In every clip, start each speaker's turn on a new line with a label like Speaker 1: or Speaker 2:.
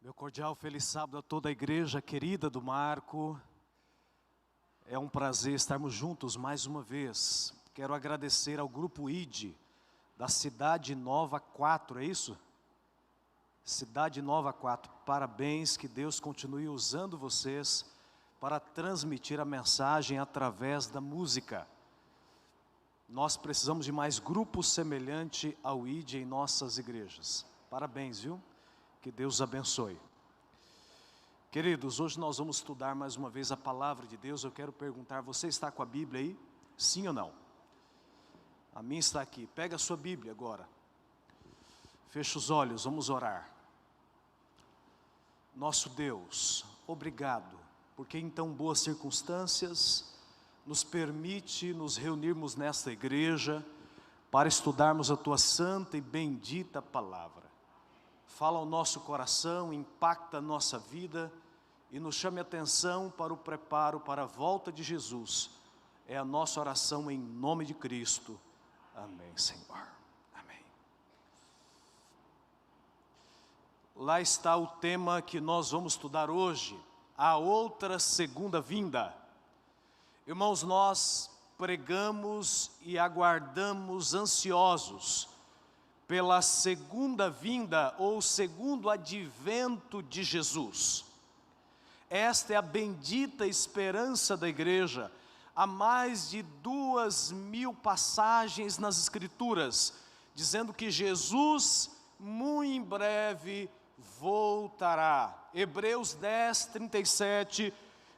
Speaker 1: Meu cordial feliz sábado a toda a igreja querida do Marco. É um prazer estarmos juntos mais uma vez. Quero agradecer ao Grupo ID, da Cidade Nova 4, é isso? Cidade Nova 4, parabéns, que Deus continue usando vocês para transmitir a mensagem através da música. Nós precisamos de mais grupos semelhantes ao ID em nossas igrejas. Parabéns, viu? Que Deus abençoe. Queridos, hoje nós vamos estudar mais uma vez a palavra de Deus. Eu quero perguntar, você está com a Bíblia aí? Sim ou não? A minha está aqui. Pega a sua Bíblia agora. Feche os olhos, vamos orar. Nosso Deus, obrigado, porque em tão boas circunstâncias nos permite nos reunirmos nesta igreja para estudarmos a Tua santa e bendita palavra. Fala ao nosso coração, impacta a nossa vida e nos chame a atenção para o preparo para a volta de Jesus. É a nossa oração em nome de Cristo. Amém, Senhor. Amém. Lá está o tema que nós vamos estudar hoje, a outra segunda vinda. Irmãos, nós pregamos e aguardamos ansiosos pela segunda vinda ou segundo advento de Jesus. Esta é a bendita esperança da igreja. Há mais de 2.000 passagens nas Escrituras, dizendo que Jesus muito em breve voltará. Hebreus 10:37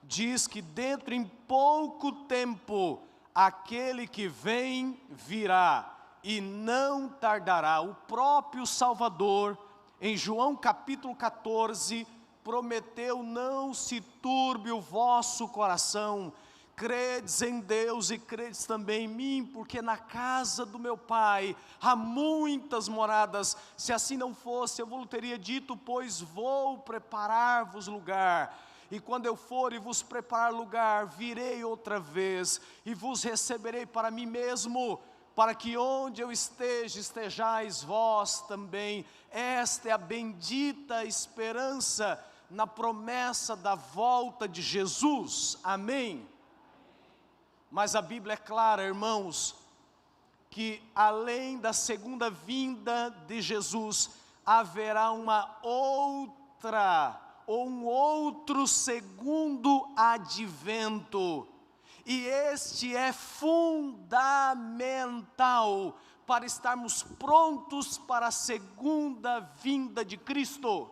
Speaker 1: diz que dentro em pouco tempo aquele que vem virá e não tardará. O próprio Salvador, em João capítulo 14, prometeu: não se turbe o vosso coração, credes em Deus e credes também em mim, porque na casa do meu Pai há muitas moradas. Se assim não fosse, eu vos teria dito, pois vou preparar-vos lugar. E quando eu for e vos preparar lugar, virei outra vez e vos receberei para mim mesmo, para que onde eu esteja, estejais vós também. Esta é a bendita esperança na promessa da volta de Jesus. Amém? Mas a Bíblia é clara, irmãos, que além da segunda vinda de Jesus, haverá uma outra, ou um outro segundo advento. E este é fundamental para estarmos prontos para a segunda vinda de Cristo.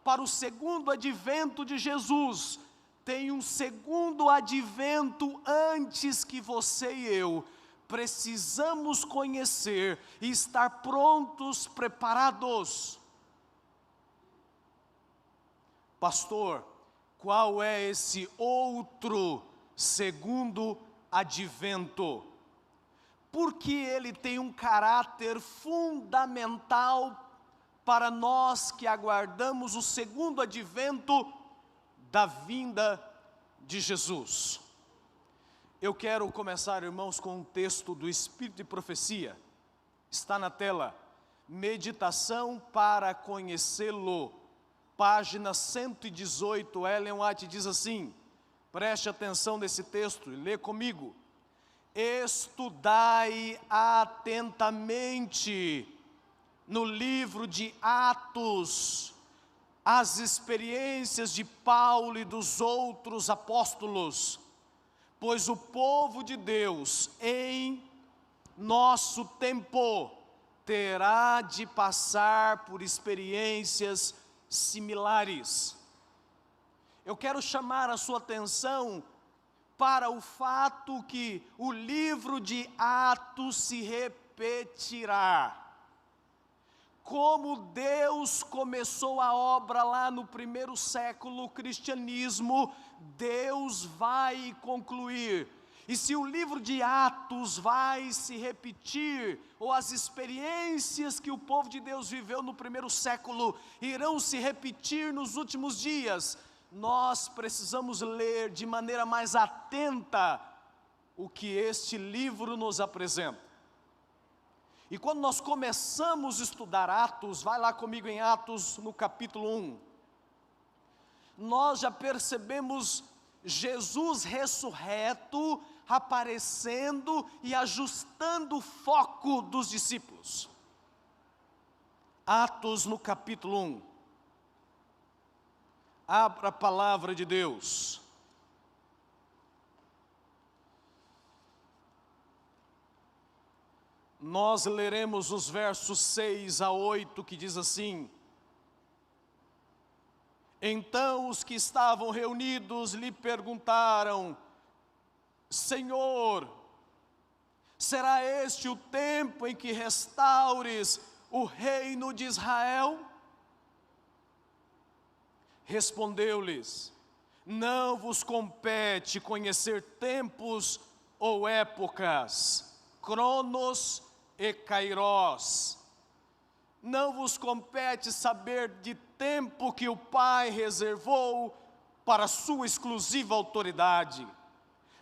Speaker 1: Para o segundo advento de Jesus, tem um segundo advento antes que você e eu precisamos conhecer e estar prontos, preparados. Pastor, qual é esse outro segundo advento? Porque ele tem um caráter fundamental para nós que aguardamos o segundo advento da vinda de Jesus. Eu quero começar, irmãos, com um texto do Espírito de Profecia. Está na tela. Meditação para conhecê-lo. Página 118, Ellen White diz assim, preste atenção nesse texto e lê comigo. Estudai atentamente no livro de Atos as experiências de Paulo e dos outros apóstolos, pois o povo de Deus em nosso tempo terá de passar por experiências similares. Eu quero chamar a sua atenção para o fato que o livro de Atos se repetirá. Como Deus começou a obra lá no primeiro século, o cristianismo, Deus vai concluir. E se o livro de Atos vai se repetir, ou as experiências que o povo de Deus viveu no primeiro século irão se repetir nos últimos dias, nós precisamos ler de maneira mais atenta o que este livro nos apresenta. E quando nós começamos a estudar Atos, vai lá comigo em Atos no capítulo 1. nós já percebemos Jesus ressurreto, aparecendo e ajustando o foco dos discípulos. Atos no capítulo 1. Abra a palavra de Deus. Nós leremos os versos 6 a 8, que diz assim: Então os que estavam reunidos lhe perguntaram: Senhor, será este o tempo em que restaures o reino de Israel? Respondeu-lhes: Não vos compete conhecer tempos ou épocas, cronos e kairós. Não vos compete saber de tempo que o Pai reservou para sua exclusiva autoridade,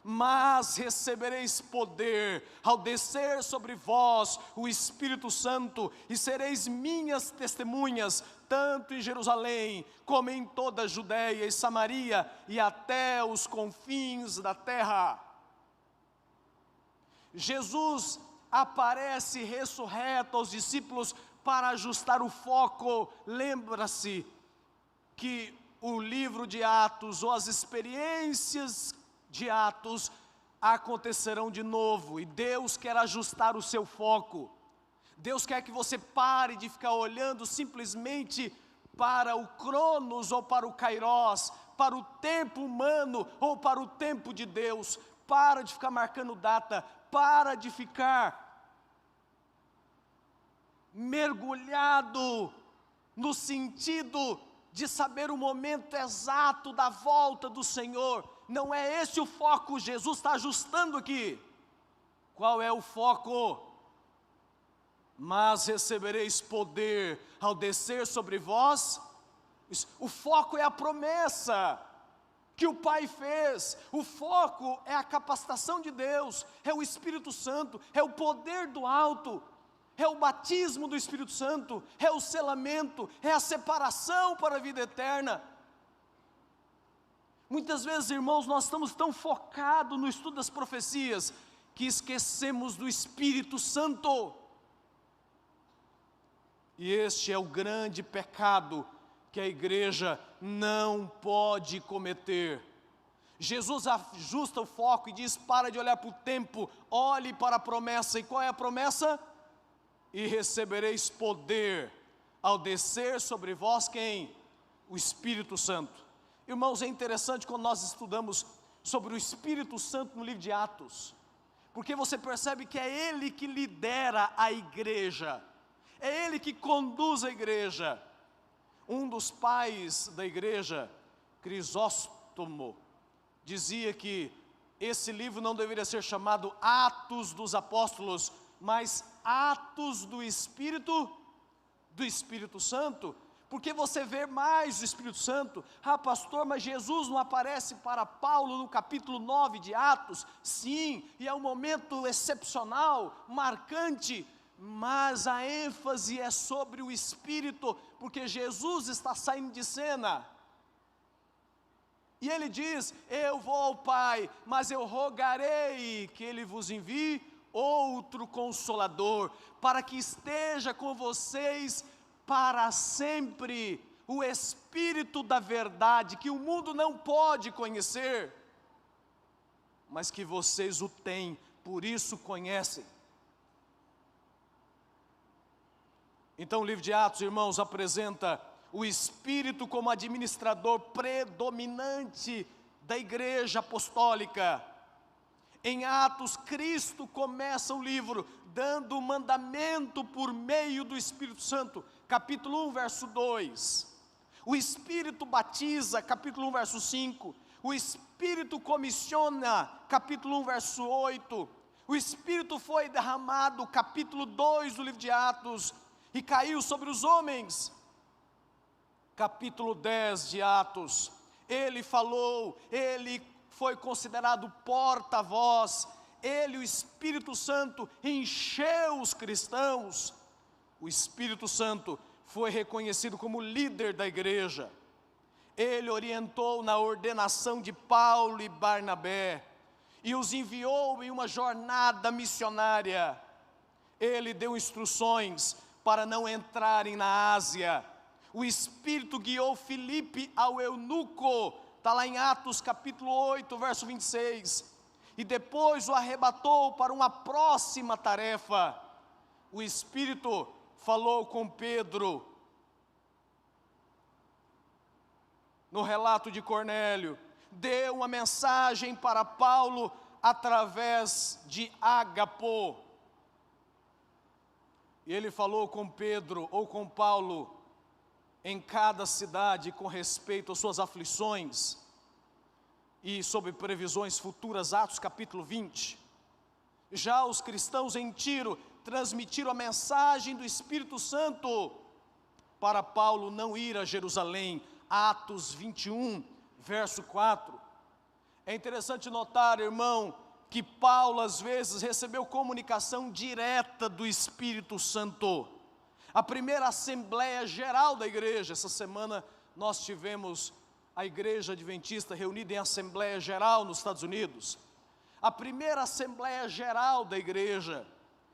Speaker 1: mas recebereis poder ao descer sobre vós o Espírito Santo, e sereis minhas testemunhas, tanto em Jerusalém, como em toda a Judéia e Samaria, e até os confins da terra. Jesus aparece ressurreto aos discípulos para ajustar o foco. Lembra-se que o livro de Atos, ou as experiências de Atos, acontecerão de novo, e Deus quer ajustar o seu foco. Deus quer que você pare de ficar olhando simplesmente para o cronos ou para o kairós, para o tempo humano ou para o tempo de Deus. Para de ficar marcando data, para de ficar mergulhado no sentido de saber o momento exato da volta do Senhor. Não é esse o foco. Jesus está ajustando aqui. Qual é o foco? Mas recebereis poder ao descer sobre vós. O foco é a promessa que o Pai fez. O foco é a capacitação de Deus, é o Espírito Santo, é o poder do alto, é o batismo do Espírito Santo, é o selamento, é a separação para a vida eterna. Muitas vezes, irmãos, nós estamos tão focados no estudo das profecias que esquecemos do Espírito Santo. E este é o grande pecado que a igreja não pode cometer. Jesus ajusta o foco e diz: para de olhar para o tempo, olhe para a promessa. E qual é a promessa? E recebereis poder ao descer sobre vós quem? O Espírito Santo. Irmãos, é interessante quando nós estudamos sobre o Espírito Santo no livro de Atos, porque você percebe que é Ele que lidera a igreja, é Ele que conduz a igreja. Um dos pais da igreja, Crisóstomo, dizia que esse livro não deveria ser chamado Atos dos Apóstolos, mas Atos do Espírito Santo, porque você vê mais o Espírito Santo. Ah, pastor, mas Jesus não aparece para Paulo no capítulo 9 de Atos? Sim, e é um momento excepcional, marcante, mas a ênfase é sobre o Espírito, porque Jesus está saindo de cena. E ele diz: eu vou ao Pai, mas eu rogarei que Ele vos envie outro Consolador, para que esteja com vocês para sempre, o Espírito da verdade, que o mundo não pode conhecer, mas que vocês o têm, por isso conhecem. Então o livro de Atos, irmãos, apresenta o Espírito como administrador predominante da igreja apostólica. Em Atos, Cristo começa o livro dando o mandamento por meio do Espírito Santo, capítulo 1, verso 2. O Espírito batiza, capítulo 1, verso 5. O Espírito comissiona, capítulo 1, verso 8. O Espírito foi derramado, capítulo 2 do livro de Atos, e caiu sobre os homens, capítulo 10 de Atos. Ele falou, ele foi considerado porta-voz, ele, o Espírito Santo, encheu os cristãos. O Espírito Santo foi reconhecido como líder da igreja. ele orientou na ordenação de Paulo e Barnabé e os enviou em uma jornada missionária. Ele deu instruções para não entrarem na Ásia. O Espírito guiou Filipe ao eunuco, está lá em Atos capítulo 8, verso 26. E depois o arrebatou para uma próxima tarefa. O Espírito falou com Pedro, no relato de Cornélio, deu uma mensagem para Paulo através de Ágapo. E ele falou com Pedro ou com Paulo em cada cidade com respeito às suas aflições e sobre previsões futuras, Atos capítulo 20. Já os cristãos em Tiro transmitiram a mensagem do Espírito Santo para Paulo não ir a Jerusalém, Atos 21, verso 4. É interessante notar, irmão, que Paulo às vezes recebeu comunicação direta do Espírito Santo. A primeira Assembleia Geral da igreja, essa semana nós tivemos a Igreja Adventista reunida em Assembleia Geral nos Estados Unidos. A primeira Assembleia Geral da igreja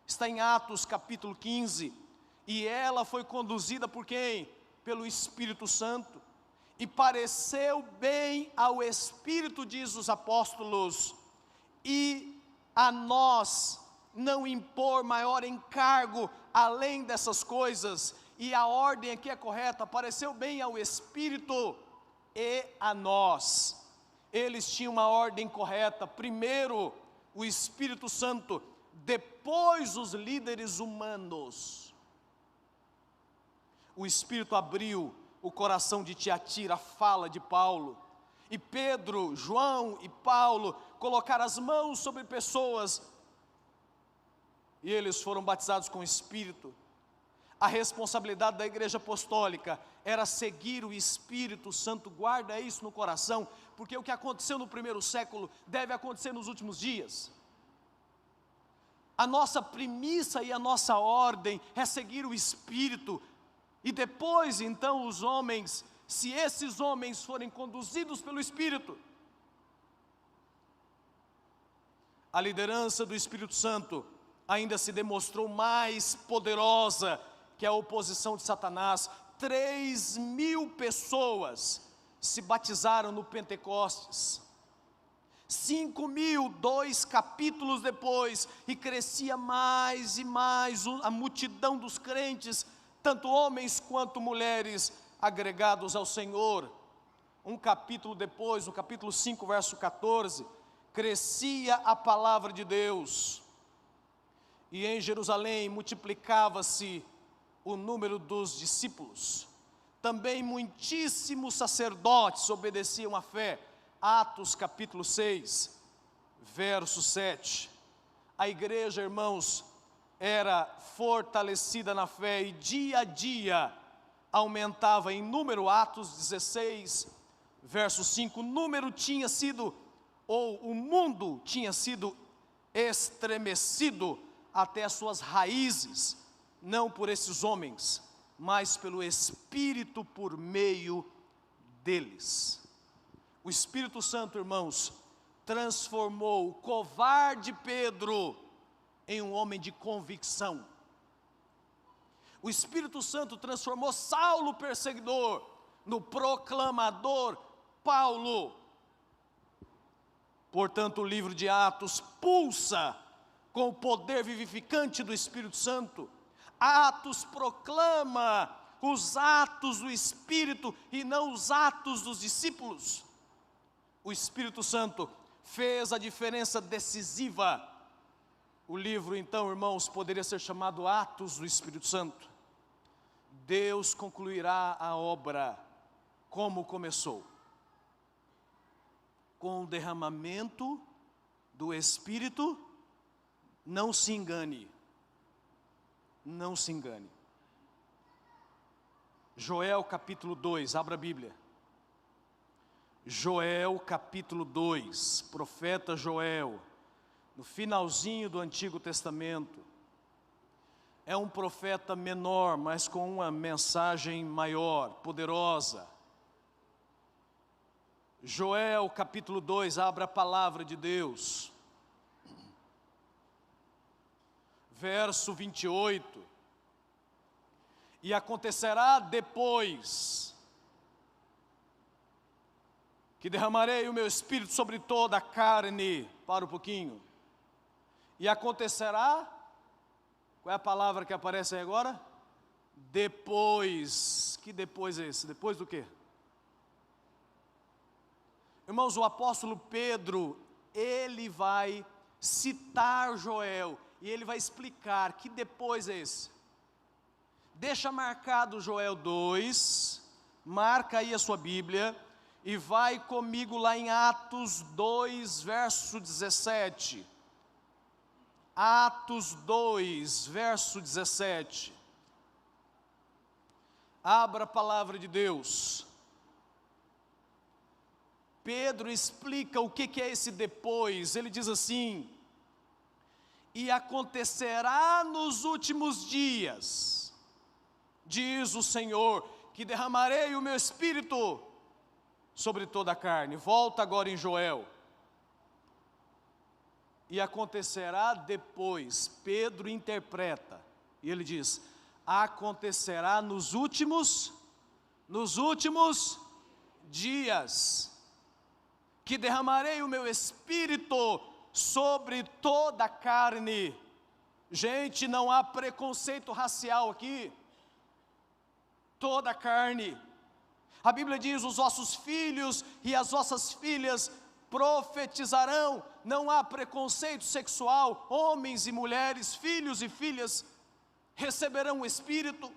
Speaker 1: está em Atos capítulo 15, e ela foi conduzida por quem? Pelo Espírito Santo. E pareceu bem ao Espírito, diz os apóstolos, e a nós não impor maior encargo além dessas coisas. E a ordem aqui é correta, pareceu bem ao Espírito e a nós. Eles tinham uma ordem correta, primeiro o Espírito Santo, depois os líderes humanos. O Espírito abriu o coração de Tiatira, a fala de Paulo, e Pedro, João e Paulo colocaram as mãos sobre pessoas, e eles foram batizados com o Espírito. A responsabilidade da igreja apostólica era seguir o Espírito Santo. Guarda isso no coração, porque o que aconteceu no primeiro século deve acontecer nos últimos dias. A nossa premissa e a nossa ordem é seguir o Espírito, e depois então os homens, se esses homens forem conduzidos pelo Espírito, a liderança do Espírito Santo ainda se demonstrou mais poderosa que a oposição de Satanás. 3.000 pessoas se batizaram no Pentecostes. 5.000, 2 capítulos depois, e crescia mais e mais a multidão dos crentes, tanto homens quanto mulheres, agregados ao Senhor. Um capítulo depois, no capítulo 5, verso 14, crescia a palavra de Deus, e em Jerusalém multiplicava-se o número dos discípulos. Também muitíssimos sacerdotes obedeciam à fé. Atos capítulo 6, verso 7. A igreja, irmãos, era fortalecida na fé e dia a dia aumentava em número. Atos 16, verso 5, o número tinha sido, ou o mundo tinha sido estremecido até as suas raízes, não por esses homens, mas pelo Espírito por meio deles. O Espírito Santo, irmãos, transformou o covarde Pedro em um homem de convicção. O Espírito Santo transformou Saulo, perseguidor, no proclamador Paulo. Portanto, o livro de Atos pulsa com o poder vivificante do Espírito Santo. Atos proclama os atos do Espírito e não os atos dos discípulos. O Espírito Santo fez a diferença decisiva. O livro, então, irmãos, poderia ser chamado Atos do Espírito Santo. Deus concluirá a obra como começou, com o derramamento do Espírito. Não se engane, não se engane. Joel capítulo 2, abra a Bíblia. Joel capítulo 2, profeta Joel, no finalzinho do Antigo Testamento. É um profeta menor, mas com uma mensagem maior, poderosa. Joel capítulo 2, abra a palavra de Deus. Verso 28. E acontecerá depois que derramarei o meu espírito sobre toda a carne. Para um pouquinho. E acontecerá, qual é a palavra que aparece aí agora? Depois. Que depois é esse? Depois do quê? Irmãos, o apóstolo Pedro, ele vai citar Joel, e ele vai explicar que depois é esse. Deixa marcado Joel 2, marca aí a sua Bíblia, e vai comigo lá em Atos 2, verso 17. Atos 2, verso 17. Abra a palavra de Deus. Pedro explica o que é esse depois. Ele diz assim: e acontecerá nos últimos dias, diz o Senhor, que derramarei o meu espírito sobre toda a carne. Volta agora em Joel. E acontecerá depois. Pedro interpreta, e ele diz: acontecerá nos últimos dias, que derramarei o meu espírito sobre toda a carne. Gente, não há preconceito racial aqui. Toda a carne. A Bíblia diz: os vossos filhos e as vossas filhas profetizarão. Não há preconceito sexual. Homens e mulheres, filhos e filhas receberão o Espírito.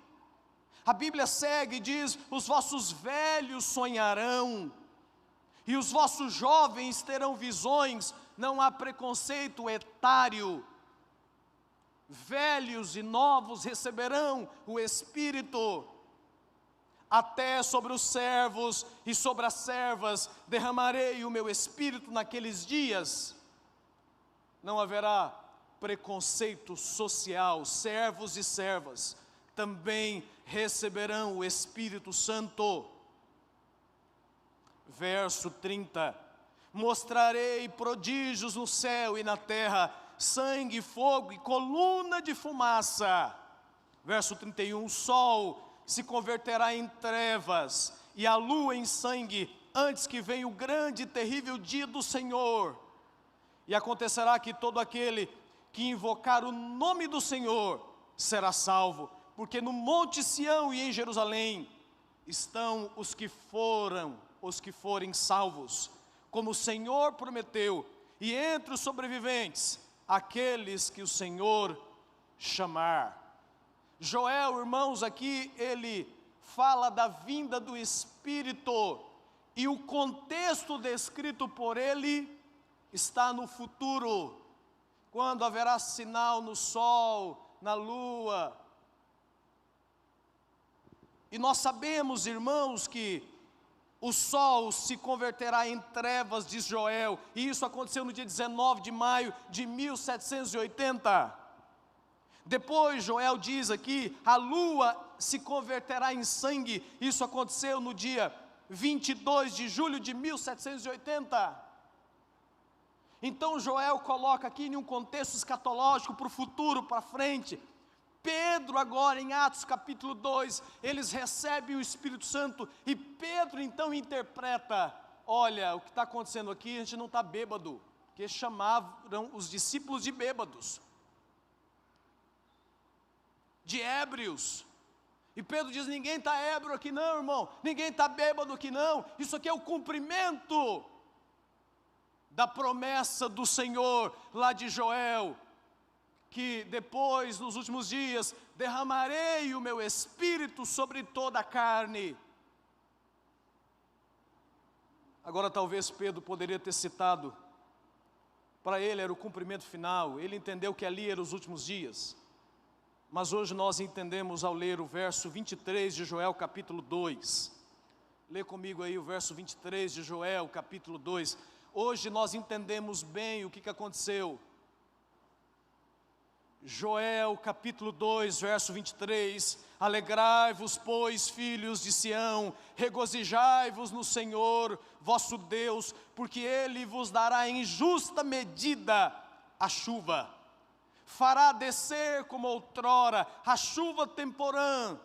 Speaker 1: A Bíblia segue e diz: os vossos velhos sonharão, e os vossos jovens terão visões. Não há preconceito etário. Velhos e novos receberão o Espírito. Até sobre os servos e sobre as servas derramarei o meu Espírito naqueles dias. Não haverá preconceito social. Servos e servas também receberão o Espírito Santo. Verso 30. Mostrarei prodígios no céu e na terra, sangue, fogo e coluna de fumaça. Verso 31. O sol se converterá em trevas e a lua em sangue, antes que venha o grande e terrível dia do Senhor. E acontecerá que todo aquele que invocar o nome do Senhor será salvo, porque no monte Sião e em Jerusalém estão os que forem salvos, como o Senhor prometeu, e entre os sobreviventes, aqueles que o Senhor chamar. Joel, irmãos, aqui ele fala da vinda do Espírito, e o contexto descrito por ele está no futuro, quando haverá sinal no sol, na lua. E nós sabemos, irmãos, que o sol se converterá em trevas, diz Joel, e isso aconteceu no dia 19 de maio de 1780. Depois Joel diz aqui, a lua se converterá em sangue. Isso aconteceu no dia 22 de julho de 1780. Então Joel coloca aqui em um contexto escatológico para o futuro, para frente. Pedro agora em Atos capítulo 2, eles recebem o Espírito Santo, e Pedro então interpreta: olha, o que está acontecendo aqui, a gente não está bêbado, porque chamaram os discípulos de bêbados, de ébrios. E Pedro diz: ninguém está ébrio aqui não, irmão, ninguém está bêbado aqui não, isso aqui é o cumprimento da promessa do Senhor, lá de Joel, que depois, nos últimos dias, derramarei o meu Espírito sobre toda a carne. Agora talvez Pedro poderia ter citado, para ele era o cumprimento final, ele entendeu que ali eram os últimos dias. Mas hoje nós entendemos ao ler o verso 23 de Joel capítulo 2. Lê comigo aí o verso 23 de Joel capítulo 2. Hoje nós entendemos bem o que aconteceu. Joel capítulo 2, verso 23, alegrai-vos, pois, filhos de Sião, regozijai-vos no Senhor, vosso Deus, porque Ele vos dará em justa medida a chuva, fará descer como outrora a chuva temporã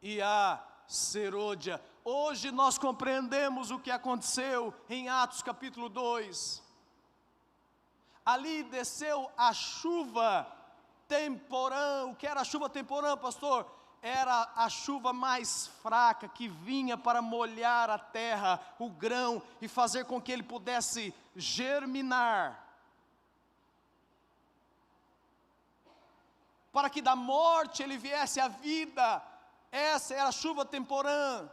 Speaker 1: e a serôdia. Hoje nós compreendemos o que aconteceu em Atos capítulo 2, ali desceu a chuva temporã. O que era a chuva temporã, pastor? Era a chuva mais fraca que vinha para molhar a terra, o grão, e fazer com que ele pudesse germinar. Para que da morte ele viesse à vida. Essa era a chuva temporã.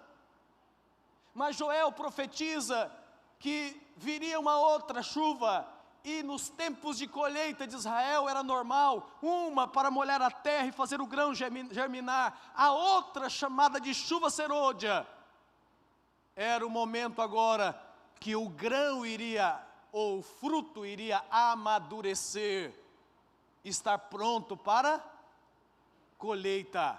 Speaker 1: Mas Joel profetiza que viria uma outra chuva. E nos tempos de colheita de Israel era normal, uma para molhar a terra e fazer o grão germinar, a outra chamada de chuva serôdia. Era o momento agora que o grão iria, ou o fruto iria amadurecer, estar pronto para colheita.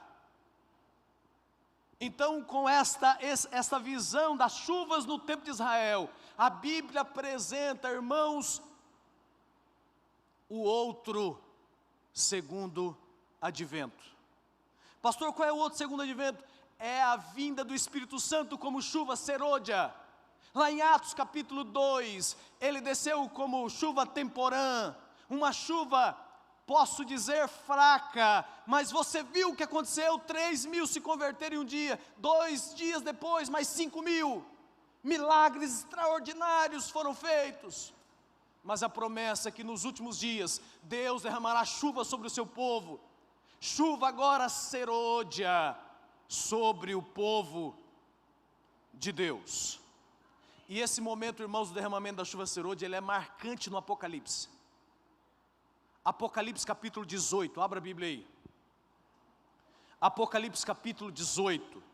Speaker 1: Então, com esta visão das chuvas no tempo de Israel, a Bíblia apresenta, irmãos, o outro segundo advento. Pastor, qual é o outro segundo advento? É a vinda do Espírito Santo como chuva serôdia. Lá em Atos capítulo 2, ele desceu como chuva temporã, uma chuva, posso dizer, fraca, mas você viu o que aconteceu? 3.000 se converteram em um dia, 2 dias depois, mais 5.000, milagres extraordinários foram feitos. Mas a promessa é que nos últimos dias, Deus derramará chuva sobre o seu povo, chuva agora serôdia sobre o povo de Deus. E esse momento, irmãos, do derramamento da chuva serôdia, ele é marcante no Apocalipse. Apocalipse capítulo 18, abra a Bíblia aí. Apocalipse capítulo 18.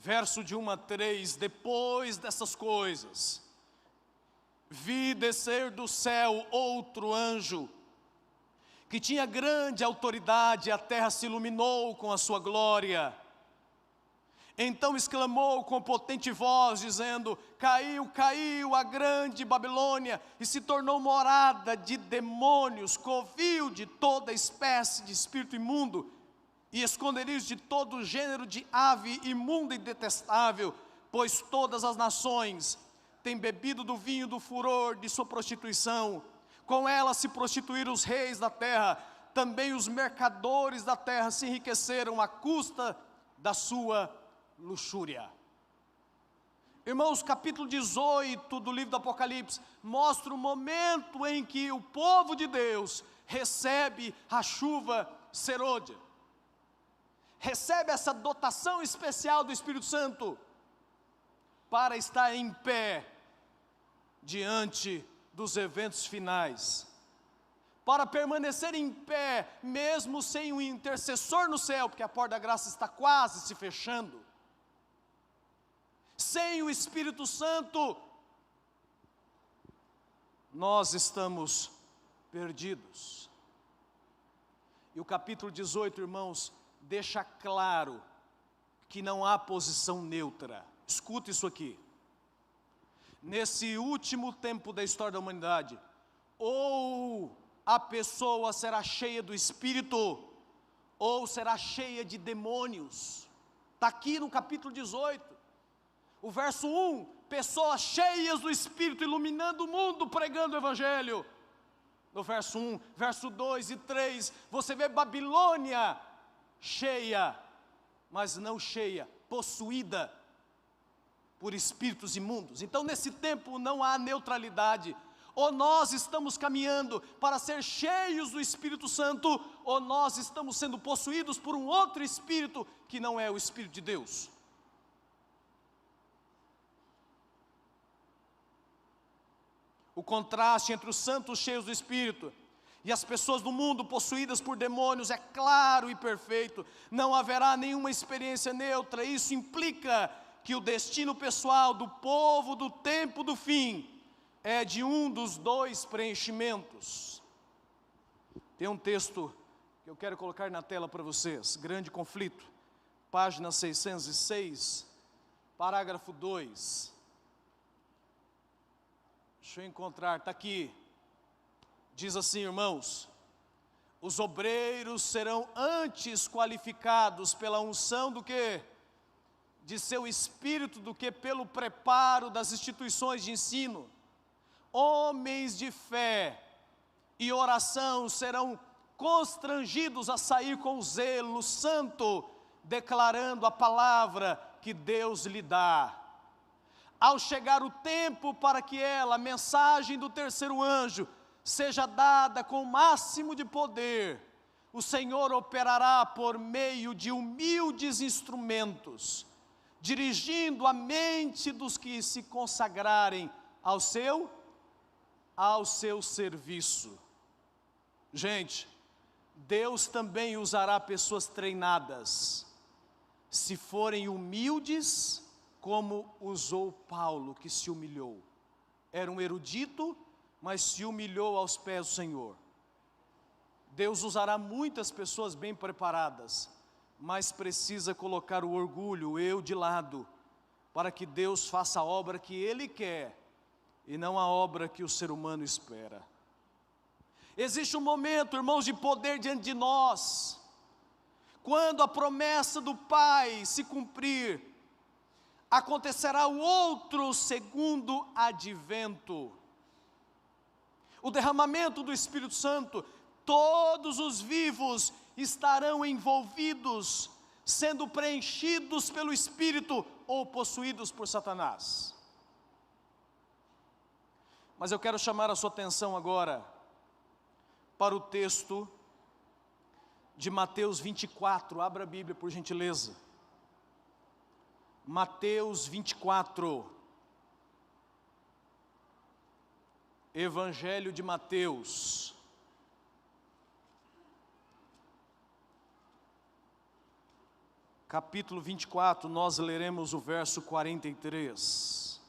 Speaker 1: Verso de 1 a 3, depois dessas coisas, vi descer do céu outro anjo, que tinha grande autoridade, a terra se iluminou com a sua glória. Então exclamou com potente voz, dizendo: caiu, caiu a grande Babilônia, e se tornou morada de demônios, covil de toda espécie de espírito imundo, e esconderijo de todo gênero de ave imunda e detestável, pois todas as nações têm bebido do vinho do furor de sua prostituição. Com ela se prostituíram os reis da terra, também os mercadores da terra se enriqueceram à custa da sua luxúria. Irmãos, capítulo 18 do livro do Apocalipse mostra o momento em que o povo de Deus recebe a chuva serôdia, recebe essa dotação especial do Espírito Santo para estar em pé diante dos eventos finais, para permanecer em pé mesmo sem um intercessor no céu, porque a porta da graça está quase se fechando. Sem o Espírito Santo, nós estamos perdidos. E o capítulo 18, irmãos, deixa claro que não há posição neutra. Escuta isso aqui. Nesse último tempo da história da humanidade, ou a pessoa será cheia do Espírito, ou será cheia de demônios. Está aqui no capítulo 18, o verso 1, pessoas cheias do Espírito, iluminando o mundo, pregando o Evangelho. No verso 1, verso 2 e 3, você vê Babilônia cheia, mas não cheia, possuída por espíritos imundos. Então nesse tempo não há neutralidade. Ou nós estamos caminhando para ser cheios do Espírito Santo, ou nós estamos sendo possuídos por um outro espírito que não é o Espírito de Deus. O contraste entre os santos cheios do Espírito e as pessoas do mundo possuídas por demônios, é claro e perfeito, não haverá nenhuma experiência neutra. Isso implica que o destino pessoal do povo do tempo do fim é de um dos dois preenchimentos. Tem um texto que eu quero colocar na tela para vocês, Grande Conflito, página 606, parágrafo 2. Deixa eu encontrar, está aqui. Diz assim, irmãos: os obreiros serão antes qualificados pela unção do que? De seu espírito, do que pelo preparo das instituições de ensino. Homens de fé e oração serão constrangidos a sair com zelo santo, declarando a palavra que Deus lhe dá. Ao chegar o tempo para que ela, a mensagem do terceiro anjo, seja dada com o máximo de poder, o Senhor operará por meio de humildes instrumentos, dirigindo a mente dos que se consagrarem ao seu serviço. Gente, Deus também usará pessoas treinadas, se forem humildes, como usou Paulo, que se humilhou. Era um erudito, mas se humilhou aos pés do Senhor. Deus usará muitas pessoas bem preparadas, mas precisa colocar o orgulho, o eu de lado, para que Deus faça a obra que Ele quer, e não a obra que o ser humano espera. Existe um momento, irmãos, de poder diante de nós, quando a promessa do Pai se cumprir, acontecerá o outro segundo advento, o derramamento do Espírito Santo. Todos os vivos estarão envolvidos, sendo preenchidos pelo Espírito ou possuídos por Satanás. Mas eu quero chamar a sua atenção agora para o texto de Mateus 24, abra a Bíblia por gentileza. Mateus 24, Evangelho de Mateus, capítulo 24, nós leremos o verso 43.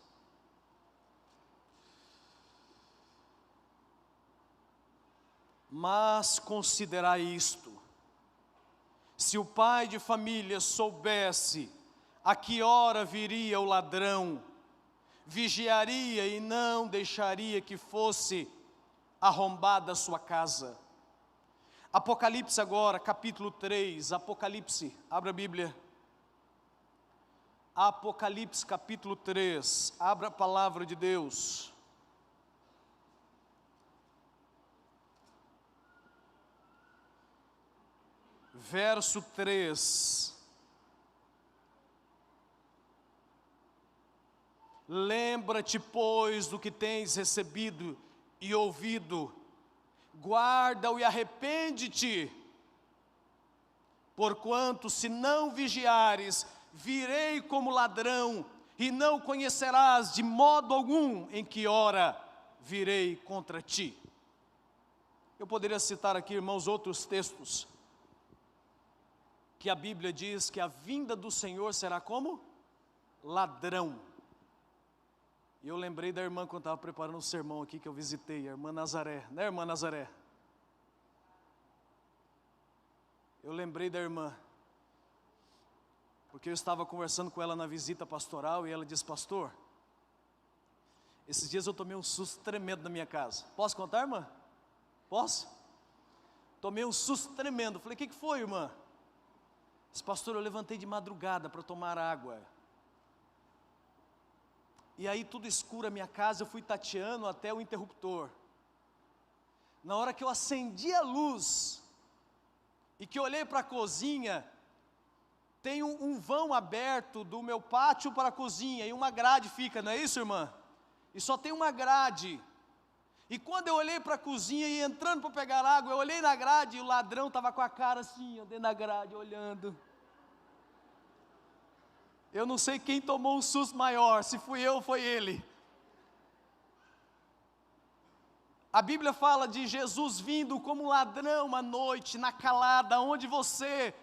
Speaker 1: Mas considerai isto: se o pai de família soubesse a que hora viria o ladrão, vigiaria e não deixaria que fosse arrombada a sua casa. Apocalipse agora, capítulo 3, Apocalipse, abra a Bíblia. Apocalipse, capítulo 3, abra a palavra de Deus. Verso 3. Lembra-te, pois, do que tens recebido e ouvido, guarda-o e arrepende-te, porquanto se não vigiares, virei como ladrão, e não conhecerás de modo algum em que hora virei contra ti. Eu poderia citar aqui, irmãos, outros textos, que a Bíblia diz que a vinda do Senhor será como? Ladrão. E eu lembrei da irmã quando estava preparando o sermão aqui, que eu visitei, a irmã Nazaré, né, irmã Nazaré? Eu lembrei da irmã, porque eu estava conversando com ela na visita pastoral, e ela disse: pastor, esses dias eu tomei um susto tremendo na minha casa. Posso contar, irmã? Posso? Tomei um susto tremendo. Falei: o que foi, irmã? Disse: pastor, eu levantei de madrugada para tomar água. E aí tudo escuro a minha casa, eu fui tateando até o interruptor. Na hora que eu acendi a luz, e que eu olhei para a cozinha, tem um vão aberto do meu pátio para a cozinha, e uma grade fica, não é isso, irmã? E só tem uma grade. E quando eu olhei para a cozinha e entrando para pegar água, eu olhei na grade e o ladrão estava com a cara assim, dentro da grade, olhando. Eu não sei quem tomou um susto maior, se fui eu ou foi ele. A Bíblia fala de Jesus vindo como ladrão à noite, na calada, onde você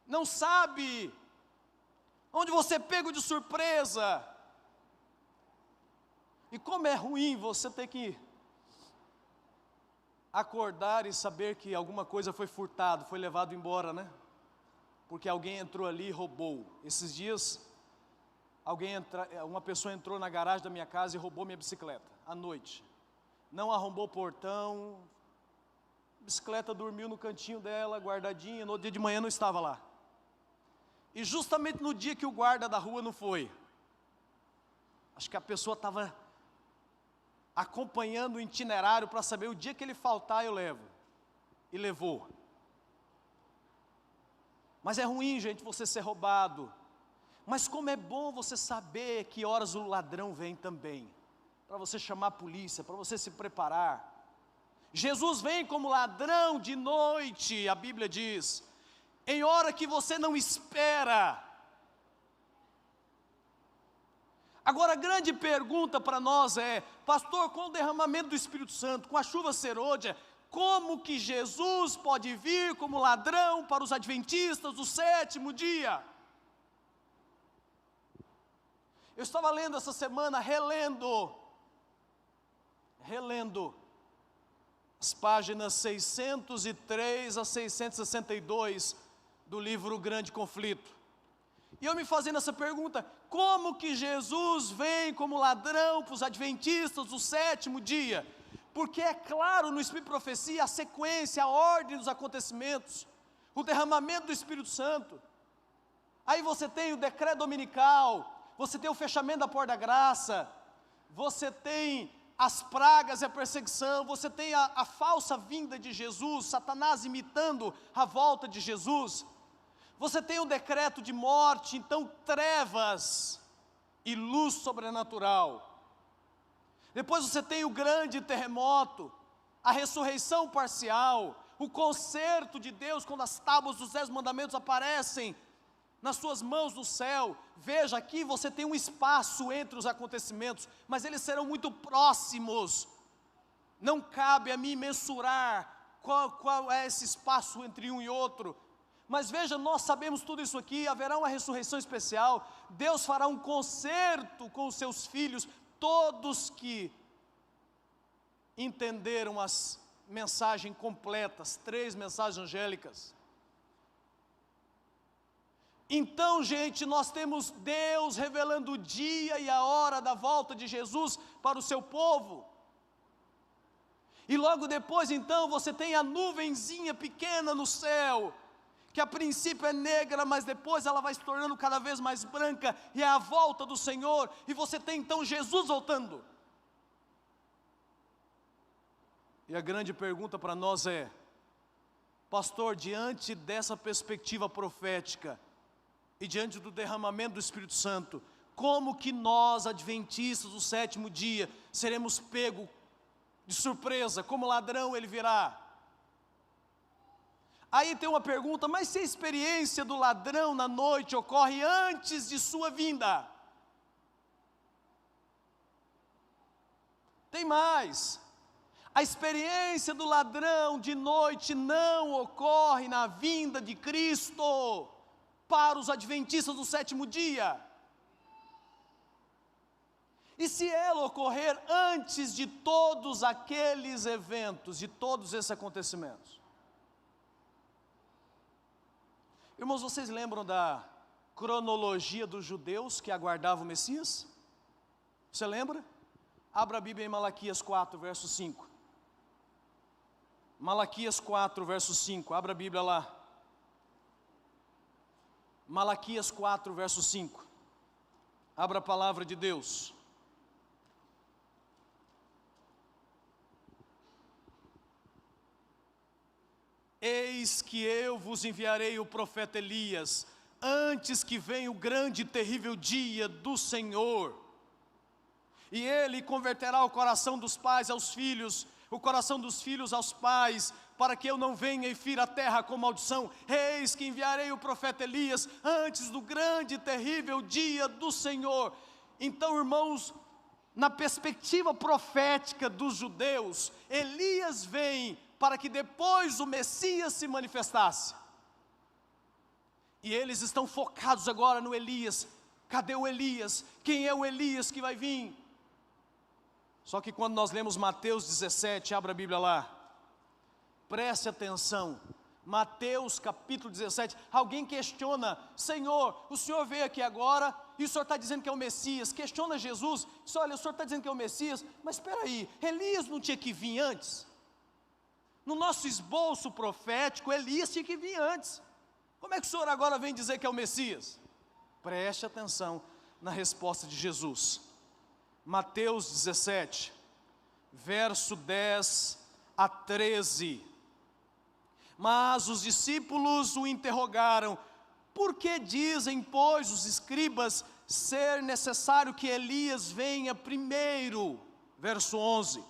Speaker 1: não sabe, onde você é pego de surpresa. E como é ruim você ter que acordar e saber que alguma coisa foi furtado, foi levado embora, né? Porque alguém entrou ali e roubou. Esses dias, uma pessoa entrou na garagem da minha casa e roubou minha bicicleta, à noite. Não arrombou o portão, a bicicleta dormiu no cantinho dela, guardadinha, no dia de manhã não estava lá. E justamente no dia que o guarda da rua não foi, acho que a pessoa estava acompanhando o itinerário para saber o dia que ele faltar eu levo, e levou. Mas é ruim, gente, você ser roubado, mas como é bom você saber que horas o ladrão vem também, para você chamar a polícia, para você se preparar. Jesus vem como ladrão de noite, a Bíblia diz, em hora que você não espera. Agora a grande pergunta para nós é, pastor, com o derramamento do Espírito Santo, com a chuva serôdia, como que Jesus pode vir como ladrão para os adventistas do sétimo dia? Eu estava lendo essa semana, relendo as páginas 603 a 662 do livro Grande Conflito. E eu me fazendo essa pergunta, como que Jesus vem como ladrão para os adventistas do sétimo dia? Porque é claro no Espírito de Profecia a sequência, a ordem dos acontecimentos, o derramamento do Espírito Santo. Aí você tem o decreto dominical, você tem o fechamento da porta da graça, você tem as pragas e a perseguição, você tem a falsa vinda de Jesus, Satanás imitando a volta de Jesus. Você tem o decreto de morte, então trevas e luz sobrenatural. Depois você tem o grande terremoto, a ressurreição parcial, o concerto de Deus quando as tábuas dos 10 mandamentos aparecem nas suas mãos no céu. Veja, aqui você tem um espaço entre os acontecimentos, mas eles serão muito próximos. Não cabe a mim mensurar qual é esse espaço entre um e outro. Mas veja, nós sabemos tudo isso aqui, haverá uma ressurreição especial, Deus fará um concerto com os seus filhos, todos que entenderam as mensagens completas, 3 mensagens angélicas. Então, gente, nós temos Deus revelando o dia e a hora da volta de Jesus para o seu povo. E logo depois, então, você tem a nuvenzinha pequena no céu, que a princípio é negra, mas depois ela vai se tornando cada vez mais branca, e é a volta do Senhor, e você tem então Jesus voltando. E a grande pergunta para nós é, pastor, diante dessa perspectiva profética, e diante do derramamento do Espírito Santo, como que nós, adventistas do sétimo dia, seremos pegos de surpresa, como ladrão ele virá? Aí tem uma pergunta, mas se a experiência do ladrão na noite ocorre antes de sua vinda? Tem mais, a experiência do ladrão de noite não ocorre na vinda de Cristo para os adventistas do sétimo dia. E se ela ocorrer antes de todos aqueles eventos, de todos esses acontecimentos? Irmãos, vocês lembram da cronologia dos judeus que aguardavam o Messias? Você lembra? Abra a Bíblia em Malaquias 4, verso 5. Malaquias 4, verso 5, abra a Bíblia lá. Malaquias 4, verso 5. Abra a palavra de Deus. Eis que eu vos enviarei o profeta Elias, antes que venha o grande e terrível dia do Senhor. E ele converterá o coração dos pais aos filhos, o coração dos filhos aos pais, para que eu não venha e fira a terra com maldição. Eis que enviarei o profeta Elias, antes do grande e terrível dia do Senhor. Então, irmãos, na perspectiva profética dos judeus, Elias vem para que depois o Messias se manifestasse. E eles estão focados agora no Elias. Cadê o Elias? Quem é o Elias que vai vir? Só que quando nós lemos Mateus 17, abra a Bíblia lá, preste atenção, Mateus capítulo 17, alguém questiona, Senhor, o Senhor veio aqui agora, e o Senhor está dizendo que é o Messias, questiona Jesus, diz, olha, o Senhor está dizendo que é o Messias, mas espera aí, Elias não tinha que vir antes? No nosso esboço profético, Elias tinha que vir antes, como é que o Senhor agora vem dizer que é o Messias? Preste atenção na resposta de Jesus, Mateus 17, verso 10 a 13, mas os discípulos o interrogaram, por que dizem, pois, os escribas, ser necessário que Elias venha primeiro? Verso 11,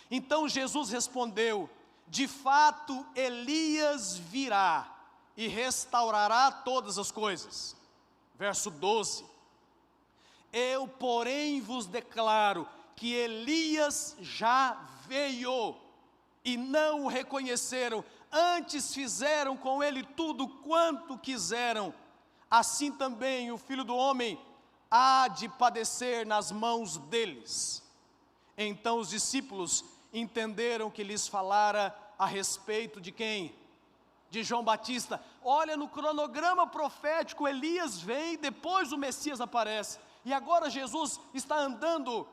Speaker 1: então Jesus respondeu, de fato Elias virá e restaurará todas as coisas. Verso 12, eu porém vos declaro que Elias já veio e não o reconheceram, antes fizeram com ele tudo quanto quiseram, assim também o Filho do Homem há de padecer nas mãos deles. Então os discípulos entenderam que lhes falara a respeito de quem? De João Batista. Olha, no cronograma profético, Elias vem, depois o Messias aparece, e agora Jesus está andando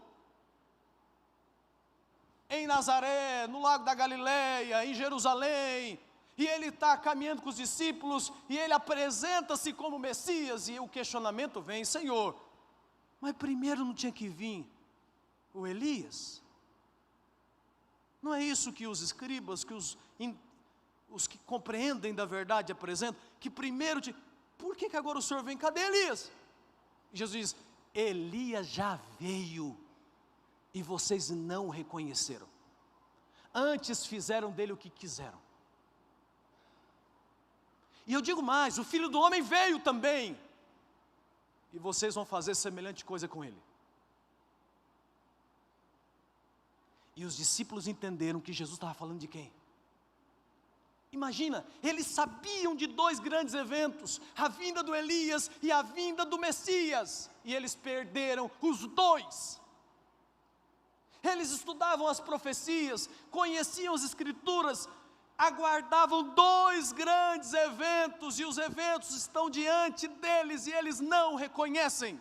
Speaker 1: em Nazaré, no lago da Galileia, em Jerusalém, e ele está caminhando com os discípulos, e ele apresenta-se como Messias, e o questionamento vem, Senhor, mas primeiro não tinha que vir o Elias? Não é isso que os escribas, que os que compreendem da verdade apresentam, que primeiro, por que agora o Senhor vem, cadê Elias? E Jesus diz, Elias já veio, e vocês não o reconheceram, antes fizeram dele o que quiseram. E eu digo mais, o Filho do Homem veio também, e vocês vão fazer semelhante coisa com ele. E os discípulos entenderam que Jesus estava falando de quem? Imagina, eles sabiam de dois grandes eventos, a vinda do Elias e a vinda do Messias, e eles perderam os dois. Eles estudavam as profecias, conheciam as escrituras, aguardavam dois grandes eventos, e os eventos estão diante deles, e eles não reconhecem.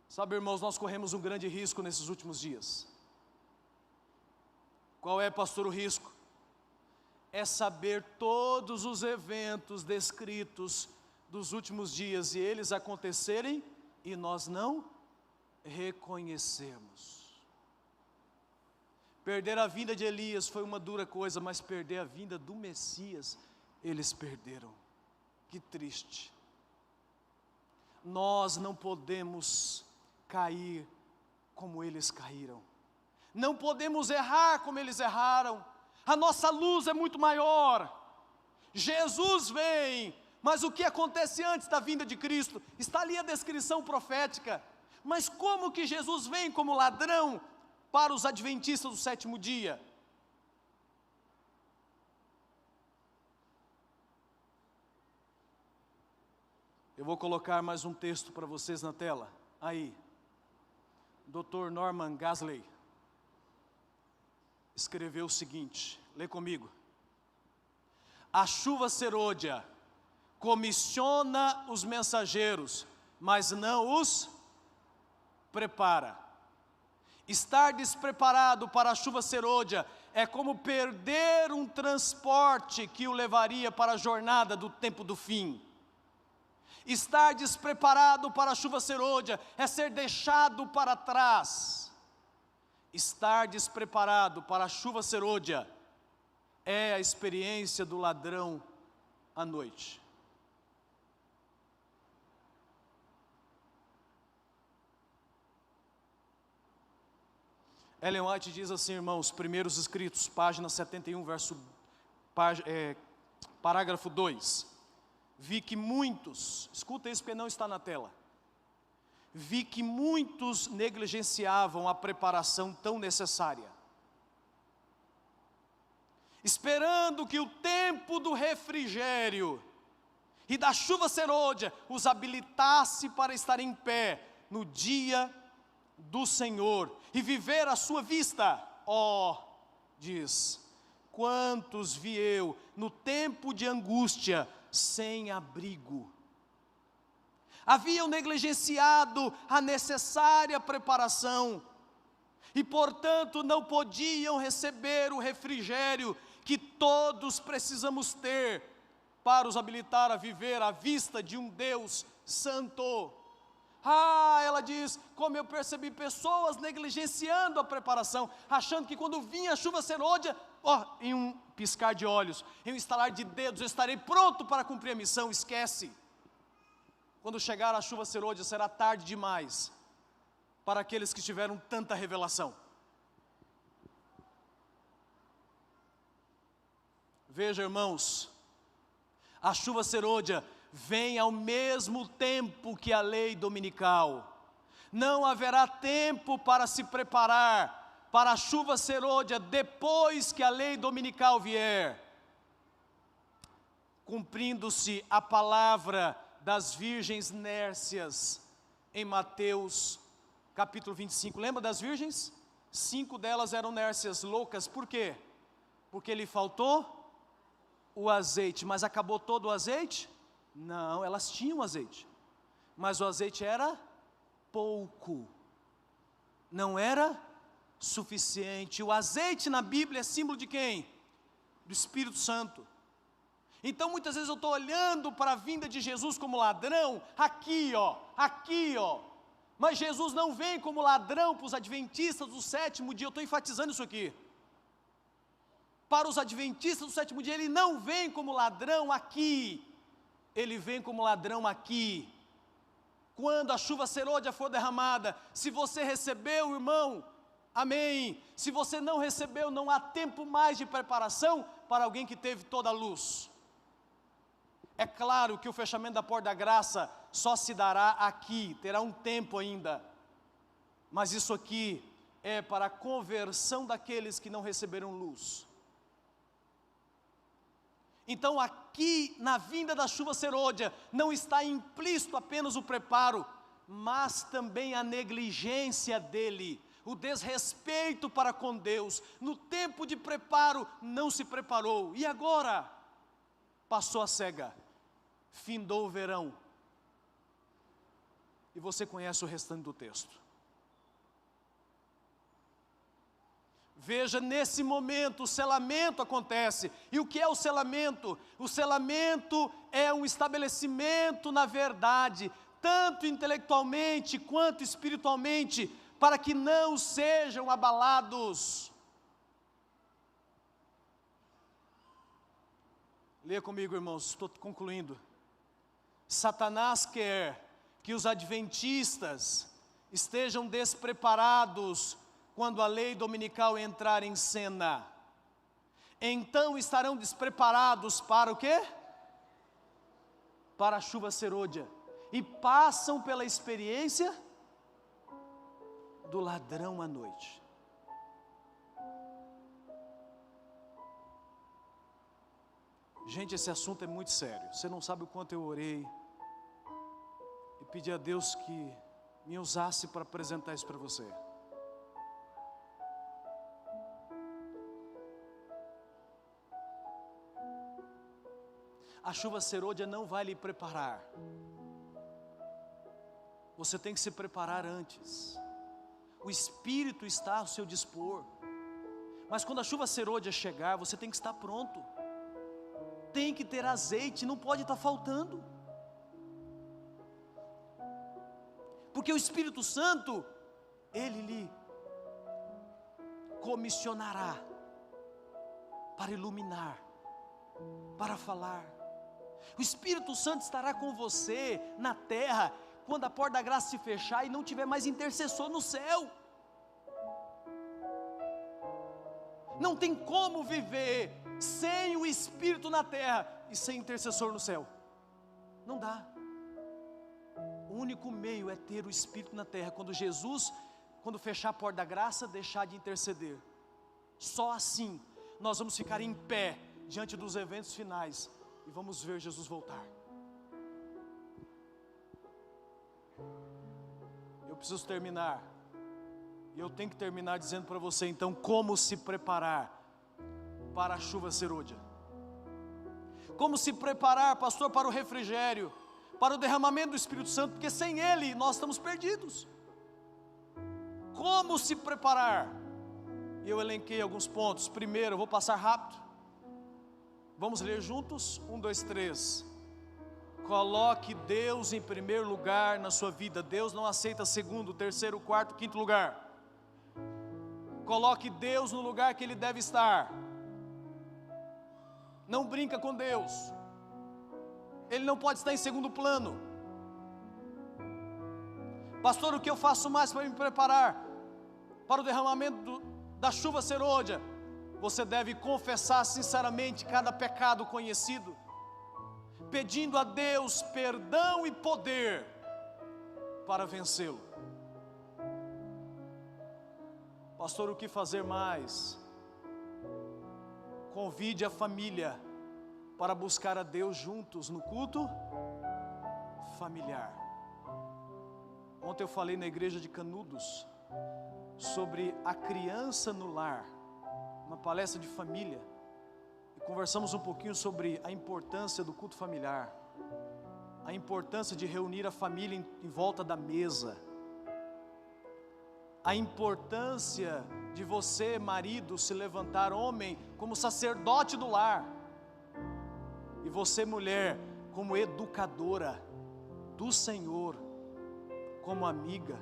Speaker 1: Sabe, irmãos, nós corremos um grande risco nesses últimos dias. Qual é, pastor, o risco? É saber todos os eventos descritos dos últimos dias, e eles acontecerem, e nós não reconhecemos. Perder a vinda de Elias foi uma dura coisa, mas perder a vinda do Messias, eles perderam. Que triste. Nós não podemos cair como eles caíram. Não podemos errar como eles erraram. A nossa luz é muito maior. Jesus vem, mas o que acontece antes da vinda de Cristo? Está ali a descrição profética. Mas como que Jesus vem como ladrão para os adventistas do sétimo dia? Eu vou colocar mais um texto para vocês na tela. Aí, Dr. Norman Gasley escreveu o seguinte, lê comigo. A chuva serôdia comissiona os mensageiros, mas não os prepara. Estar despreparado para a chuva serôdia é como perder um transporte que o levaria para a jornada do tempo do fim. Estar despreparado para a chuva serôdia é ser deixado para trás. Estar despreparado para a chuva serôdia é a experiência do ladrão à noite. Ellen White diz assim, irmãos, primeiros escritos, página 71, parágrafo 2. Vi que muitos, escuta isso porque não está na tela. vi que muitos negligenciavam a preparação tão necessária, esperando que o tempo do refrigério e da chuva serôdia os habilitasse para estar em pé no dia do Senhor e viver à sua vista. Diz, quantos vi eu no tempo de angústia sem abrigo. Haviam negligenciado a necessária preparação e, portanto, não podiam receber o refrigério que todos precisamos ter para os habilitar a viver à vista de um Deus santo. Ela diz, como eu percebi pessoas negligenciando a preparação, achando que quando vinha a chuva serôdia, em um piscar de olhos, em um estalar de dedos, eu estarei pronto para cumprir a missão. Esquece. Quando chegar a chuva serôdia, será tarde demais para aqueles que tiveram tanta revelação. Veja, irmãos, a chuva serôdia vem ao mesmo tempo que a lei dominical. Não haverá tempo para se preparar para a chuva serôdia depois que a lei dominical vier, cumprindo-se a palavra das virgens nércias em Mateus capítulo 25. Lembra das virgens? 5 delas eram nércias loucas. Por quê? Porque lhe faltou o azeite. Mas acabou todo o azeite? Não, elas tinham azeite, mas o azeite era pouco, não era suficiente. O azeite na Bíblia é símbolo de quem? Do Espírito Santo. Então muitas vezes eu estou olhando para a vinda de Jesus como ladrão, aqui ó, mas Jesus não vem como ladrão para os adventistas do sétimo dia. Eu estou enfatizando isso aqui. Para os adventistas do sétimo dia, Ele não vem como ladrão aqui, Ele vem como ladrão aqui. Quando a chuva serôdia for derramada, se você recebeu, irmão, amém. Se você não recebeu, não há tempo mais de preparação para alguém que teve toda a luz. É claro que o fechamento da porta da graça só se dará aqui, terá um tempo ainda. Mas isso aqui é para a conversão daqueles que não receberam luz. Então aqui na vinda da chuva serôdia não está implícito apenas o preparo, mas também a negligência dele, o desrespeito para com Deus. No tempo de preparo não se preparou, e agora passou a cega, findou o verão, e você conhece o restante do texto. Veja, nesse momento o selamento acontece. E o que é o selamento? O selamento é um estabelecimento na verdade, tanto intelectualmente quanto espiritualmente, para que não sejam abalados. Leia comigo, irmãos, estou concluindo. Satanás quer que os adventistas estejam despreparados quando a lei dominical entrar em cena. Então estarão despreparados para o quê? Para a chuva serôdia. E passam pela experiência do ladrão à noite. Gente, esse assunto é muito sério. Você não sabe o quanto eu orei e pedi a Deus que me usasse para apresentar isso para você. A chuva serôdia não vai lhe preparar. Você tem que se preparar antes. O Espírito está ao seu dispor. Mas quando a chuva serôdia chegar, você tem que estar pronto. Tem que ter azeite, não pode estar faltando. Porque o Espírito Santo, Ele lhe comissionará para iluminar, para falar. O Espírito Santo estará com você na terra, quando a porta da graça se fechar e não tiver mais intercessor no céu. Não tem como viver sem o Espírito na terra e sem intercessor no céu. Não dá. O único meio é ter o Espírito na terra. Quando Jesus, quando fechar a porta da graça, deixar de interceder. Só assim nós vamos ficar em pé diante dos eventos finais e vamos ver Jesus voltar. Eu preciso terminar. E eu tenho que terminar dizendo para você então como se preparar para a chuva serôdia. Como se preparar, pastor, para o refrigério, para o derramamento do Espírito Santo, porque sem Ele nós estamos perdidos. Como se preparar? E eu elenquei alguns pontos. Primeiro, eu vou passar rápido. Vamos ler juntos? 1, 2, 3. Coloque Deus em primeiro lugar na sua vida. Deus não aceita segundo, terceiro, quarto, quinto lugar. Coloque Deus no lugar que Ele deve estar. Não brinca com Deus. Ele não pode estar em segundo plano. Pastor, o que eu faço mais para me preparar para o derramamento da chuva serôdia? Você deve confessar sinceramente cada pecado conhecido, pedindo a Deus perdão e poder para vencê-lo. Pastor, o que fazer mais? Convide a família para buscar a Deus juntos no culto familiar. Ontem eu falei na igreja de Canudos sobre a criança no lar, uma palestra de família, e conversamos um pouquinho sobre a importância do culto familiar, a importância de reunir a família em volta da mesa, a importância de você, marido, se levantar, homem, como sacerdote do lar, e você, mulher, como educadora do Senhor, como amiga.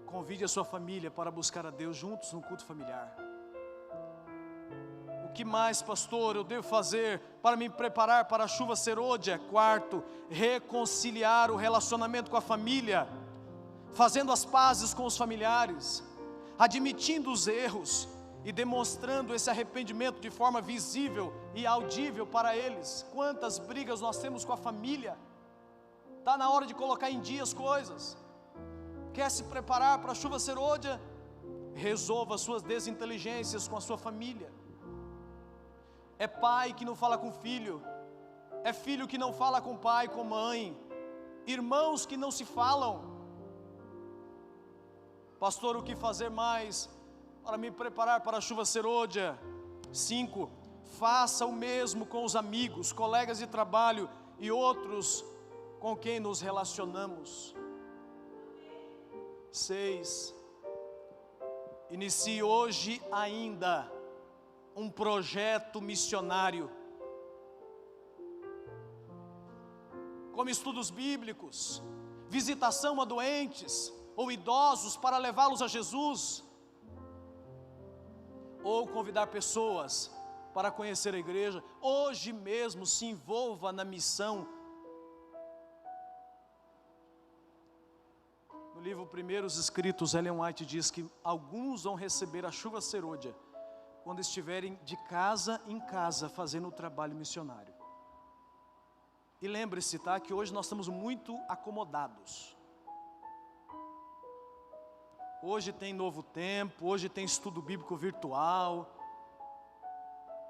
Speaker 1: Convide a sua família para buscar a Deus juntos no culto familiar. O que mais, pastor, eu devo fazer para me preparar para a chuva serôdia? Quarto, reconciliar o relacionamento com a família, fazendo as pazes com os familiares, admitindo os erros e demonstrando esse arrependimento de forma visível e audível para eles. Quantas brigas nós temos com a família? Está na hora de colocar em dia as coisas. Quer se preparar para a chuva serôdia? Resolva suas desinteligências com a sua família. É pai que não fala com filho, é filho que não fala com pai, com mãe, irmãos que não se falam. Pastor, o que fazer mais para me preparar para a chuva serôdia? 5. Faça o mesmo com os amigos, colegas de trabalho e outros com quem nos relacionamos. 6. Inicie hoje ainda um projeto missionário, como estudos bíblicos, visitação a doentes ou idosos para levá-los a Jesus, ou convidar pessoas para conhecer a igreja. Hoje mesmo se envolva na missão. No livro Primeiros Escritos, Ellen White diz que alguns vão receber a chuva serôdia quando estiverem de casa em casa fazendo o trabalho missionário. E lembre-se, tá, que hoje nós estamos muito acomodados. Hoje tem Novo Tempo, hoje tem estudo bíblico virtual,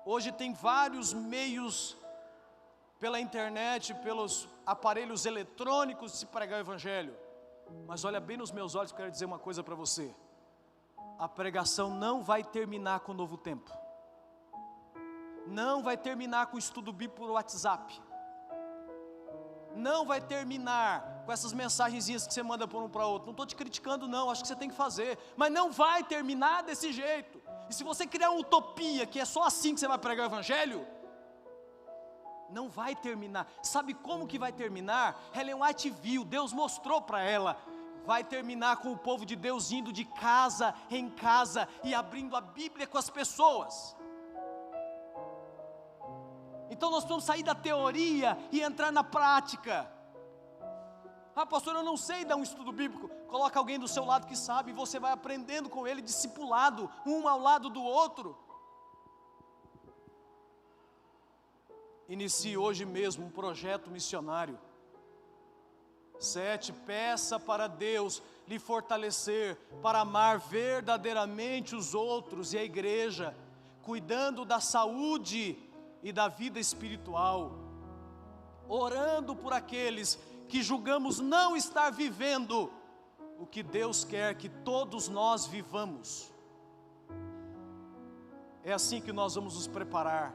Speaker 1: hoje tem vários meios pela internet, pelos aparelhos eletrônicos de se pregar o Evangelho. Mas olha bem nos meus olhos, eu quero dizer uma coisa para você. A pregação não vai terminar com o Novo Tempo. Não vai terminar com o estudo bíblico por WhatsApp. Não vai terminar com essas mensagenzinhas que você manda por um para outro. Não estou te criticando não, acho que você tem que fazer. Mas não vai terminar desse jeito. E se você criar uma utopia que é só assim que você vai pregar o Evangelho, não vai terminar. Sabe como que vai terminar? Ellen White viu, Deus mostrou para ela. Vai terminar com o povo de Deus indo de casa em casa e abrindo a Bíblia com as pessoas. Então nós precisamos sair da teoria e entrar na prática. Ah, pastor, eu não sei dar um estudo bíblico. Coloca alguém do seu lado que sabe, e você vai aprendendo com ele, discipulado, um ao lado do outro. Inicie hoje mesmo um projeto missionário 7, peça para Deus lhe fortalecer para amar verdadeiramente os outros e a igreja, cuidando da saúde e da vida espiritual, orando por aqueles que julgamos não estar vivendo o que Deus quer que todos nós vivamos. É assim que nós vamos nos preparar.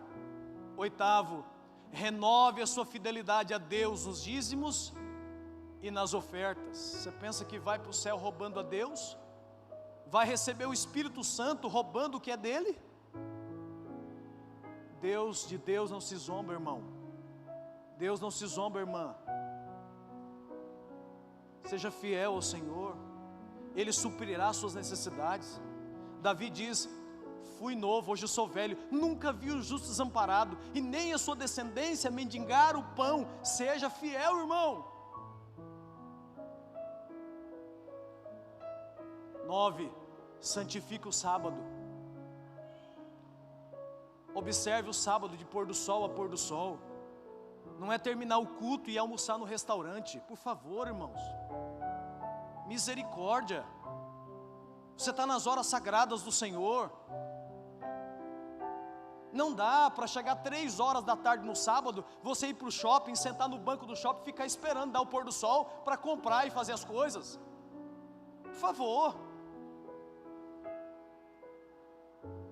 Speaker 1: 8, renove a sua fidelidade a Deus nos dízimos e nas ofertas. Você pensa que vai para o céu roubando a Deus? Vai receber o Espírito Santo roubando o que é dele? De Deus não se zomba, irmão. Deus não se zomba, irmã. Seja fiel ao Senhor, Ele suprirá as suas necessidades. Davi diz: fui novo, hoje eu sou velho, nunca vi o justo desamparado, e nem a sua descendência mendigar o pão. Seja fiel, irmão. 9, santifica o sábado. Observe o sábado de pôr do sol a pôr do sol. Não é terminar o culto e almoçar no restaurante. Por favor, irmãos. Misericórdia. Você está nas horas sagradas do Senhor. Não dá para chegar 3 horas da tarde no sábado, você ir para o shopping, sentar no banco do shopping e ficar esperando dar o pôr do sol para comprar e fazer as coisas. Por favor.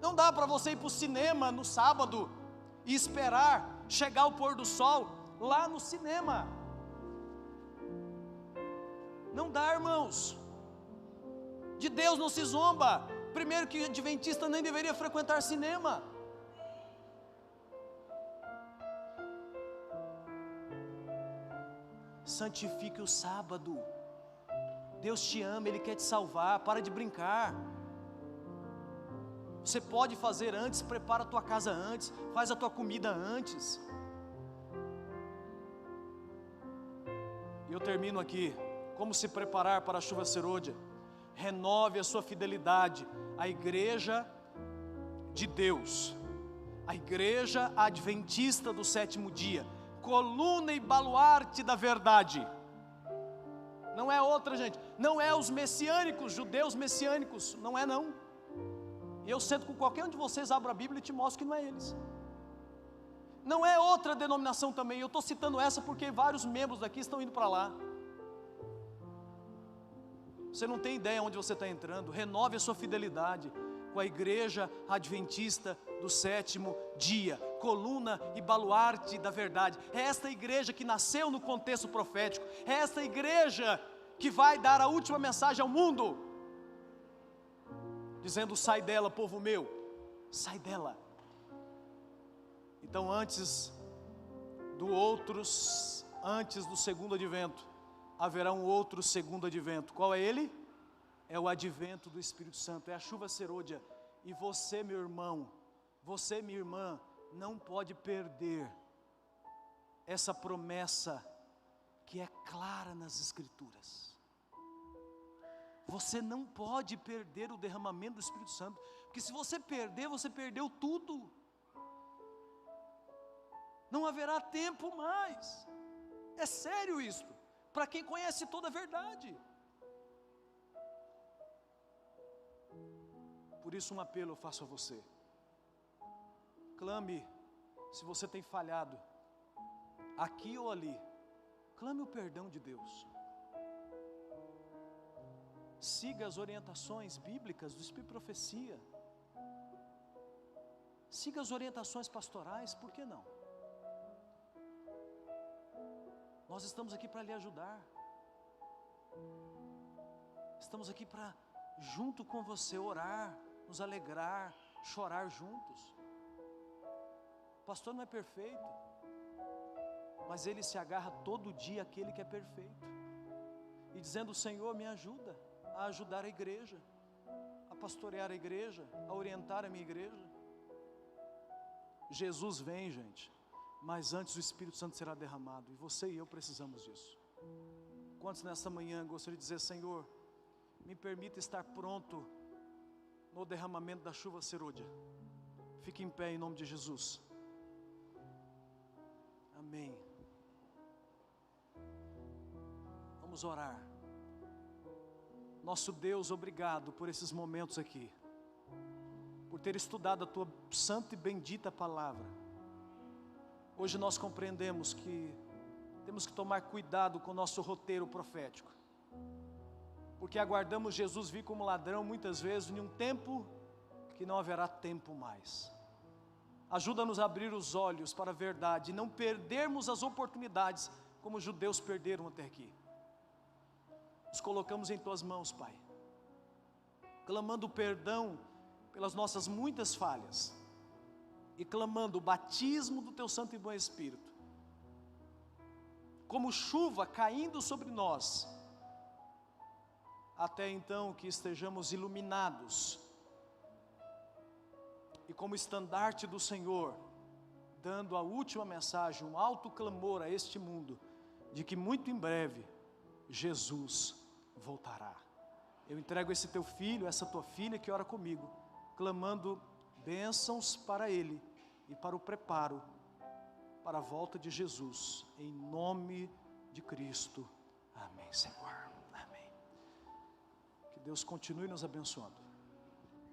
Speaker 1: Não dá para você ir para o cinema no sábado e esperar chegar o pôr do sol lá no cinema. Não dá, irmãos. De Deus não se zomba. Primeiro que o adventista nem deveria frequentar cinema. Santifique o sábado. Deus te ama, Ele quer te salvar. Para de brincar. Você pode fazer antes, prepara a tua casa antes, faz a tua comida antes. E eu termino aqui. Como se preparar para a chuva serôdia? Renove a sua fidelidade à igreja de Deus, a igreja adventista do 7º dia, coluna e baluarte da verdade. Não é outra, gente. Não é os messiânicos, judeus messiânicos. Não é, não. E eu sento com qualquer um de vocês, abro a Bíblia e te mostro que não é eles. Não é outra denominação também. Eu estou citando essa porque vários membros daqui estão indo para lá. Você não tem ideia onde você está entrando. Renove a sua fidelidade com a igreja adventista do 7º dia, coluna e baluarte da verdade. É esta igreja que nasceu no contexto profético. É esta igreja que vai dar a última mensagem ao mundo, dizendo: sai dela, povo meu, sai dela. Então antes do segundo advento, haverá um outro segundo advento. Qual é ele? É o advento do Espírito Santo, é a chuva serôdia. E você, meu irmão, você, minha irmã, não pode perder essa promessa que é clara nas Escrituras. Você não pode perder o derramamento do Espírito Santo, porque se você perder, você perdeu tudo. Não haverá tempo mais. É sério isto, para quem conhece toda a verdade. Por isso um apelo eu faço a você. Clame, se você tem falhado, aqui ou ali, clame o perdão de Deus. Siga as orientações bíblicas do Espírito de Profecia. Siga as orientações pastorais, por que não? Nós estamos aqui para lhe ajudar. Estamos aqui para, junto com você, orar, nos alegrar, chorar juntos. O pastor não é perfeito, mas ele se agarra todo dia àquele que é perfeito, e dizendo: Senhor, me ajuda a ajudar a igreja, a pastorear a igreja, a orientar a minha igreja. Jesus vem, gente, mas antes o Espírito Santo será derramado, e você e eu precisamos disso. Quantos nesta manhã gostariam de dizer: Senhor, me permita estar pronto no derramamento da chuva serôdia? Fique em pé em nome de Jesus. Amém. Vamos orar. Nosso Deus, obrigado por esses momentos aqui, por ter estudado a Tua santa e bendita palavra. Hoje nós compreendemos que temos que tomar cuidado com o nosso roteiro profético, porque aguardamos Jesus vir como ladrão muitas vezes em um tempo que não haverá tempo mais. Ajuda-nos a abrir os olhos para a verdade e não perdermos as oportunidades como os judeus perderam até aqui. Nos colocamos em Tuas mãos, Pai, clamando perdão pelas nossas muitas falhas e clamando o batismo do Teu Santo e Bom Espírito, como chuva caindo sobre nós, até então que estejamos iluminados e como estandarte do Senhor, dando a última mensagem, um alto clamor a este mundo, de que muito em breve Jesus voltará. Eu entrego esse Teu filho, essa Tua filha que ora comigo, clamando bênçãos para ele e para o preparo para a volta de Jesus, em nome de Cristo. Amém, Senhor. Amém. Que Deus continue nos abençoando.